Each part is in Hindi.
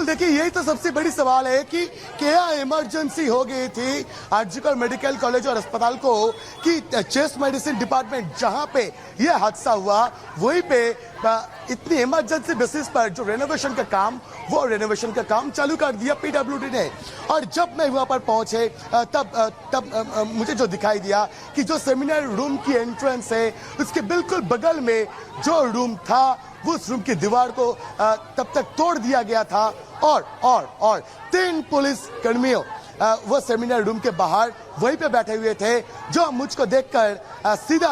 देखिए यही तो सबसे बड़ी सवाल है कि क्या इमरजेंसी हो गई थी आरजीकर मेडिकल कॉलेज और अस्पताल को कि चेस्ट मेडिसिन डिपार्टमेंट जहां पे यह हादसा हुआ वहीं पे इतनी इमरजेंसी बेसिस पर जो रेनोवेशन का काम वो रेनोवेशन का काम चालू कर दिया पीडब्ल्यूडी ने। और जब मैं वहां पर पहुंचे तब मुझे जो दिखाई दिया कि जो सेमिनार रूम की एंट्रेंस है उसके बिल्कुल बगल में जो रूम था उस रूम की दीवार को तब तक तोड़ दिया गया था और 3 पुलिस कर्मियों वो सेमिनार रूम के बाहर वहीं पे बैठे हुए थे जो मुझको देखकर सीधा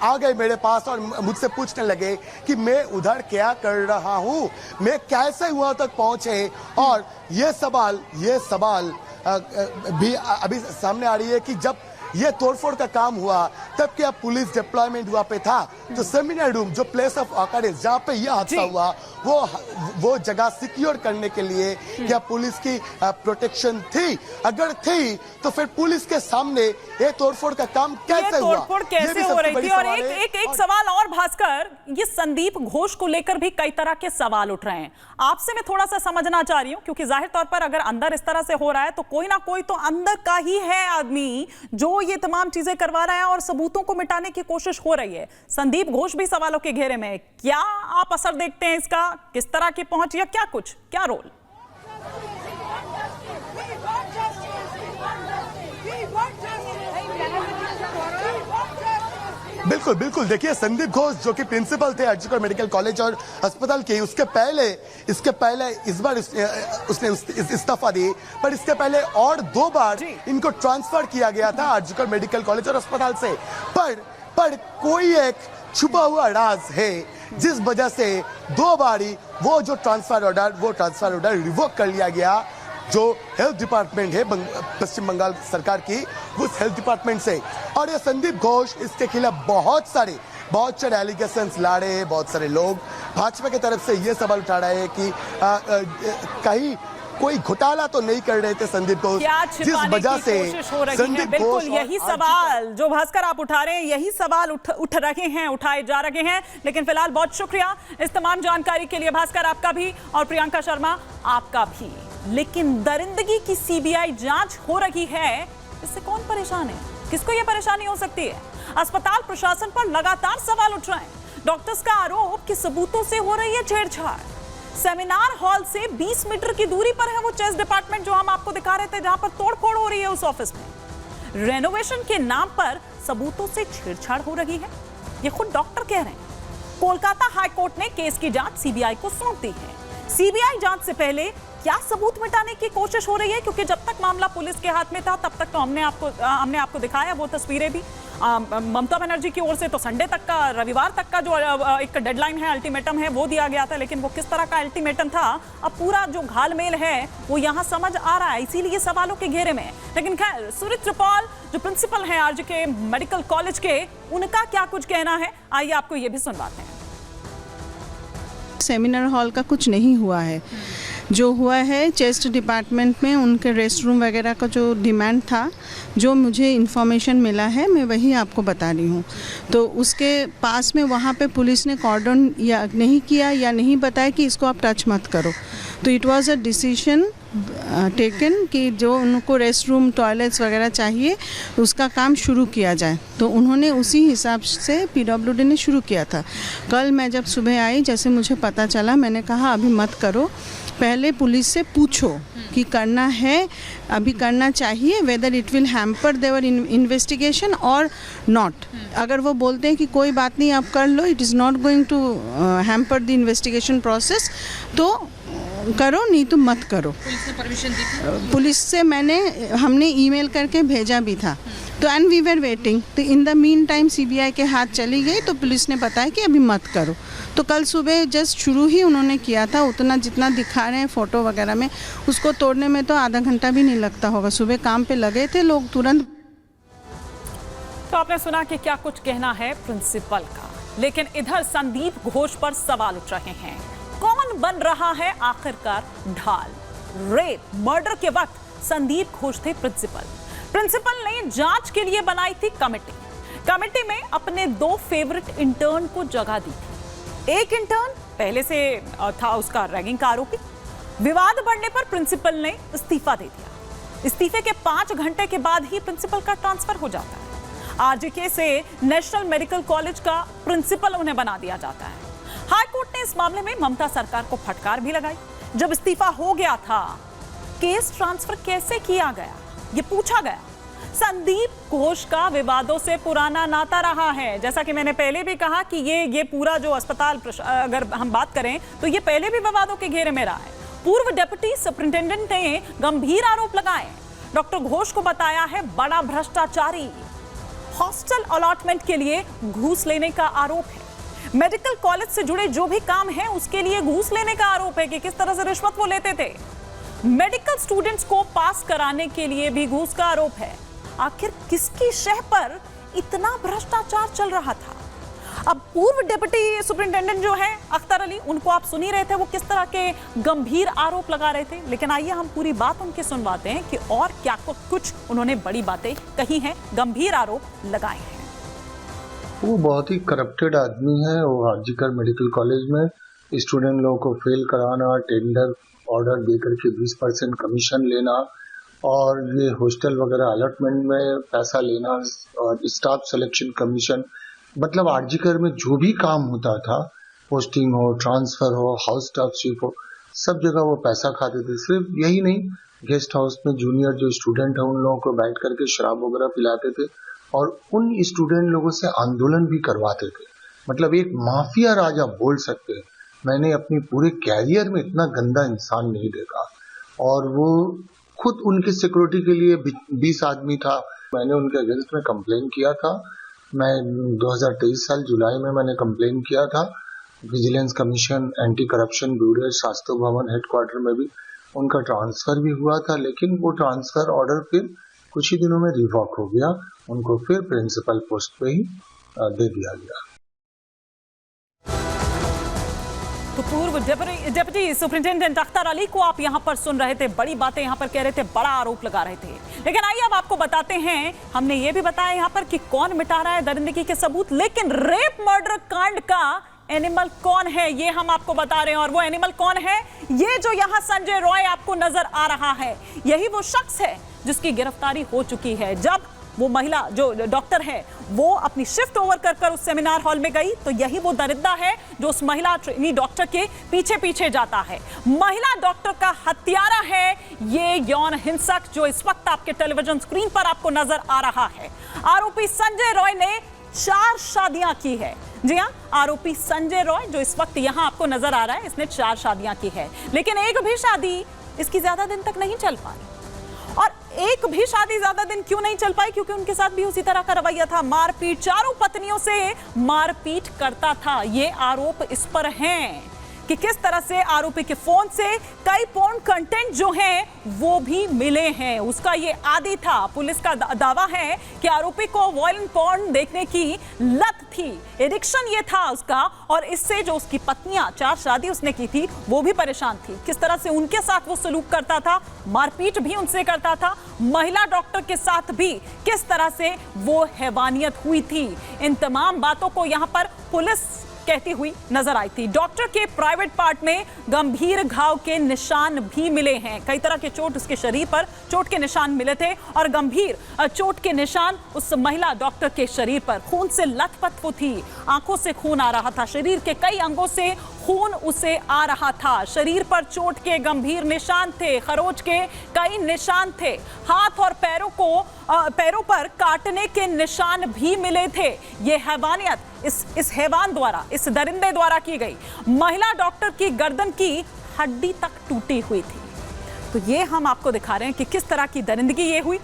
आ गए मेरे पास और मुझसे पूछने लगे कि मैं उधर क्या कर रहा हूं, मैं कैसे वहां तक पहुंचे। और ये सवाल भी अभी सामने आ रही है कि जब ये तोड़फोड़ का काम हुआ तब क्या पुलिस डिप्लॉयमेंट वहां पे था? तो सेमिनार रूम जो प्लेस ऑफ ऑकरेंस जहां पे यह हादसा हुआ वो जगह सिक्योर करने के लिए क्या पुलिस की प्रोटेक्शन थी? अगर थी तो फिर पुलिस के सामने ये तोड़फोड़ का काम कैसे हुआ? तोड़फोड़ कैसे हो रही थी? और एक सवाल और भास्कर, ये संदीप घोष को लेकर भी कई तरह के सवाल उठ रहे हैं। आपसे मैं थोड़ा सा समझना चाह रही हूं क्योंकि जाहिर तौर पर अगर अंदर इस तरह से हो रहा है तो कोई ना कोई तो अंदर का ही है आदमी जो ये तमाम चीजें करवा रहा है और सबूतों को मिटाने की कोशिश हो रही है। संदीप घोष भी सवालों के घेरे में है। क्या आप असर देखते हैं इसका? किस तरह की पहुंच या क्या रोल? बिल्कुल देखिए संदीप घोष जो कि प्रिंसिपल थे आरजीकर मेडिकल कॉलेज और अस्पताल के, इसके पहले इस बार उसने इस्तीफा दी, पर इसके पहले और 2 बार इनको ट्रांसफर किया गया था आरजीकर मेडिकल कॉलेज और अस्पताल से। पर कोई एक छुपा हुआ राज है जिस वजह से 2 बारी वो ट्रांसफर ऑर्डर रिवोक कर लिया गया। जो हेल्थ डिपार्टमेंट है पश्चिम बंगाल सरकार की, उस हेल्थ डिपार्टमेंट से। और ये संदीप घोष इसके खिलाफ बहुत सारे एलिगेशंस ला रहे हैं। बहुत सारे लोग भाजपा की तरफ से ये सवाल उठा रहे हैं कि कहीं कोई घोटाला तो नहीं कर रहे थे संदीप घोष, जिस वजह से संदीप घोष। यही सवाल जो भास्कर आप उठा रहे हैं, यही सवाल उठाए जा रहे हैं। लेकिन फिलहाल बहुत शुक्रिया इस तमाम जानकारी के लिए भास्कर, आपका भी, और प्रियंका शर्मा आपका भी। लेकिन दरिंदगी की सीबीआई जांच हो रही है, इससे कौन परेशान है? किसको यह परेशानी हो सकती है? अस्पताल प्रशासन पर लगातार सवाल उठ रहे हैं। डॉक्टर्स का आरोप कि सबूतों से हो रही है छेड़छाड़। सेमिनार हॉल से 20 मीटर की दूरी पर है वो चेस्ट डिपार्टमेंट जो हम आपको दिखा रहे थे, जहां पर तोड़फोड़ हो रही है उस ऑफिस में। रेनोवेशन के नाम पर सबूतों से छेड़छाड़ हो रही है, ये खुद डॉक्टर कह रहे हैं। कोलकाता हाईकोर्ट ने केस की जांच सीबीआई को सौंप दी है। सीबीआई जांच से पहले क्या सबूत मिटाने की कोशिश हो रही है? क्योंकि जब तक मामला पुलिस के हाथ में था तब तक तो हमने आपको दिखाया वो तस्वीरें भी। ममता बनर्जी की ओर से तो संडे तक का, रविवार तक का जो एक डेडलाइन है, अल्टीमेटम है, वो दिया गया था। लेकिन वो किस तरह का अल्टीमेटम था, अब पूरा जो घालमेल है वो यहाँ समझ आ रहा है, इसीलिए सवालों के घेरे में है। लेकिन खैर, सुरित्र पॉल जो प्रिंसिपल है आरजीके मेडिकल कॉलेज के, उनका क्या कुछ कहना है, आइए आपको ये भी सुनवाते हैं। सेमिनार हॉल का कुछ नहीं हुआ है। जो हुआ है चेस्ट डिपार्टमेंट में उनके रेस्ट रूम वगैरह का जो डिमांड था, जो मुझे इन्फॉर्मेशन मिला है मैं वही आपको बता रही हूँ। तो उसके पास में वहाँ पे पुलिस ने कॉर्डन या नहीं किया या नहीं बताया कि इसको आप टच मत करो। तो it was a decision taken कि जो उनको रेस्ट रूम, टॉयलेट्स वगैरह चाहिए उसका काम शुरू किया जाए। तो उन्होंने उसी हिसाब से पीडब्ल्यूडी ने शुरू किया था। कल मैं जब सुबह आई, जैसे मुझे पता चला, मैंने कहा अभी मत करो, पहले पुलिस से पूछो कि करना है, अभी करना चाहिए, whether it will hamper their investigation और नॉट। अगर वो बोलते हैं कि कोई बात नहीं आप कर लो, it is not going to hamper the investigation process, तो करो, नहीं तो मत करो। पुलिस ने परमिशन दी थी? पुलिस से हमने ईमेल करके भेजा भी था। तो एंड वी वर वेटिंग। तो in the meantime CBI के हाथ चली गई, तो पुलिस ने बताया कि अभी मत करो। तो कल सुबह जस्ट शुरू ही उन्होंने किया था। उतना जितना दिखा रहे हैं फ़ोटो वगैरह में, उसको तोड़ने में तो आधा घंटा भी नहीं लगता होगा। सुबह काम पे लगे थे लोग तुरंत। तो आपने सुना कि क्या कुछ कहना है प्रिंसिपल का। लेकिन इधर संदीप घोष पर सवाल उठ रहे हैं। कौन बन रहा है आखिरकार ढाल? रेप, मर्डर के वक्त संदीप घोष थे प्रिंसिपल ने जांच के लिए बनाई थी कमेटी में अपने 2 फेवरेट इंटर्न को जगह दी थी। एक इंटर्न पहले से था उसका रैगिंग का आरोपी, विवाद बढ़ने पर प्रिंसिपल ने इस्तीफा दे दिया। इस्तीफे के 5 घंटे के बाद ही प्रिंसिपल का ट्रांसफर हो जाता है। आरजीके से नेशनल मेडिकल कॉलेज का प्रिंसिपल उन्हें बना दिया जाता है। हाईकोर्ट ने इस मामले में ममता सरकार को फटकार भी लगाई। जब इस्तीफा हो गया था, केस ट्रांसफर कैसे किया गया, ये पूछा गया। संदीप घोष का विवादों से पुराना नाता रहा है। जैसा कि मैंने पहले भी कहा कि ये पूरा जो अस्पताल, अगर हम बात करें तो ये पहले भी विवादों के घेरे में रहा है। पूर्व डिप्टी सुपरिंटेंडेंट ने गंभीर आरोप लगाए। डॉक्टर घोष को बताया है बड़ा भ्रष्टाचारी। हॉस्टल अलॉटमेंट के लिए घूस लेने का आरोप है। मेडिकल कॉलेज से जुड़े जो भी काम है उसके लिए घूस लेने का आरोप है कि किस तरह से रिश्वत वो लेते थे। मेडिकल स्टूडेंट्स को पास कराने के लिए भी घूस का आरोप है। आखिर किसकी शह पर इतना भ्रष्टाचार चल रहा था? अब पूर्व डिप्टी सुपरिंटेंडेंट जो है अख्तर अली, उनको आप सुन ही रहे थे, वो किस तरह के गंभीर आरोप लगा रहे थे। लेकिन आइए हम पूरी बात उनके सुनवाते हैं कि और क्या कुछ उन्होंने बड़ी बातें कही हैं, गंभीर आरोप लगाए हैं। वो बहुत ही करप्टेड आदमी है। वो आरजीकर मेडिकल कॉलेज में स्टूडेंट लोगों को फेल कराना, टेंडर ऑर्डर देकर के 20% कमीशन लेना और ये हॉस्टल वगैरह अलॉटमेंट में पैसा लेना और स्टाफ सिलेक्शन कमीशन, मतलब आरजीकर में जो भी काम होता था, पोस्टिंग हो, ट्रांसफर हो, हाउस स्टाफशिप हो, सब जगह वो पैसा खाते थे। सिर्फ यही नहीं, गेस्ट हाउस में जूनियर जो स्टूडेंट है उन लोगों को बैठ करके शराब वगैरह पिलाते थे और उन स्टूडेंट लोगों से आंदोलन भी करवाते थे। मतलब एक माफिया राजा बोल सकते हैं। मैंने अपनी पूरे कैरियर में इतना गंदा इंसान नहीं देखा। और वो खुद उनके सिक्योरिटी के लिए 20 आदमी था। मैंने उनके अगेंस्ट में कंप्लेन किया था। मैं 2023 साल जुलाई में मैंने कंप्लेन किया था। Vigilance commission, anti corruption bureau, Shastri भवन हेडक्वार्टर में भी उनका ट्रांसफर भी हुआ था। लेकिन वो ट्रांसफर ऑर्डर फिर कुछ ही दिनों में रिवॉक हो गया। उनको फिर प्रिंसिपल पोस्ट पे ही दे दिया गया। तो पूर्व डिप्टी सुपरिंटेंडेंट अख्तर अली को आप यहां पर सुन रहे थे, बड़ी बातें यहां पर कह रहे थे, बड़ा आरोप लगा रहे थे। लेकिन आइए अब आपको बताते हैं, हमने ये भी बताया यहां पर कि कौन मिटा रहा है दरिंदगी के सबूत। लेकिन रेप मर्डर कांड का एनिमल कौन है, ये हम आपको बता रहे हैं। और वो एनिमल कौन है? ये जो यहां संजय रॉय आपको नजर आ रहा है, यही वो शख्स है जिसकी गिरफ्तारी हो चुकी है। जब वो महिला जो डॉक्टर है वो अपनी शिफ्ट ओवर कर उस सेमिनार हॉल में गई, तो यही वो दरिंदा है जो उस महिला ट्रेनी डॉक्टर के पीछे पीछे जाता है। महिला डॉक्टर का हत्यारा है ये यौन हिंसक जो इस वक्त आपके टेलीविजन स्क्रीन पर आपको नजर आ रहा है। आरोपी संजय रॉय ने 4 शादियां की है। जी हाँ, आरोपी संजय रॉय जो इस वक्त यहां आपको नजर आ रहा है, इसने 4 शादियां की है। लेकिन एक भी शादी इसकी ज्यादा दिन तक नहीं चल पाई। और एक भी शादी ज्यादा दिन क्यों नहीं चल पाई? क्योंकि उनके साथ भी उसी तरह का रवैया था, मारपीट। 4 पत्नियों से मारपीट करता था। ये आरोप इस पर हैं कि किस तरह से आरोपी के फोन से कई पोर्न कंटेंट जो हैं वो भी मिले हैं। उसका ये आदी था। पुलिस का दावा है कि आरोपी को वॉयलेंट पोर्न देखने की लत थी, एडिक्शन ये था उसका। और इससे जो उसकी पत्नियां, 4 शादी उसने की थी, वो भी परेशान थी। किस तरह से उनके साथ वो सलूक करता था, मारपीट भी उनसे करता था। महिला डॉक्टर के साथ भी किस तरह से वो हैवानियत हुई थी, इन तमाम बातों को यहां पर पुलिस कहती हुई नजर आई थी। डॉक्टर के प्राइवेट पार्ट में गंभीर घाव के निशान भी मिले हैं। कई तरह के चोट उसके शरीर पर चोट के निशान मिले थे और गंभीर चोट के निशान उस महिला डॉक्टर के शरीर पर। खून से लथपथ वो थी, आंखों से खून आ रहा था, शरीर के कई अंगों से खून उसे आ रहा था। शरीर पर चोट के गंभीर निशान थे, खरोच के कई निशान थे। हाथ और पैरों पर काटने के निशान भी मिले थे। ये हैवानियत इस हैवान द्वारा, इस दरिंदे द्वारा की गई। महिला डॉक्टर की गर्दन की हड्डी तक टूटी हुई थी। तो ये हम आपको दिखा रहे हैं कि किस तरह की दरिंदगी ये हुई।